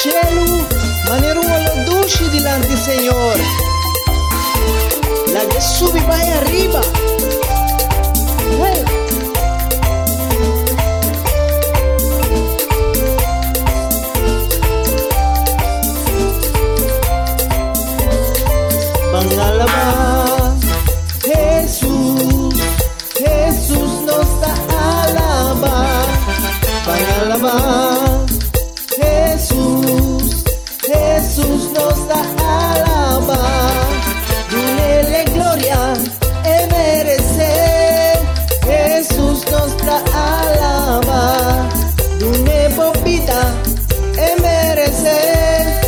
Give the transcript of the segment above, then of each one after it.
cielo, manera un olor dulce delante del Señor. La que sube va arriba. Hey. Van a alabar Jesús, Jesús nos da alabar. Van a alabar Jesús, Jesús nos da alabar. Dile gloria y merecer, Jesús nos da alabar. Dile vida y merecer,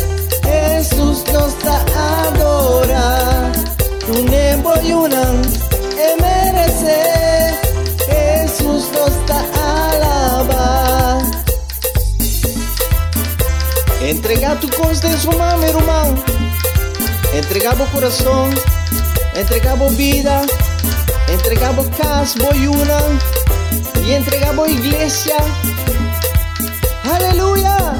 Jesús nos da adorar. Dile boyunan y merecer, Jesús nos da alabar. Entregar tu costa en su mano, mi hermano. Entregamos corazón, entregamos vida, entregamos casa, boyuna y entregamos iglesia. Aleluya.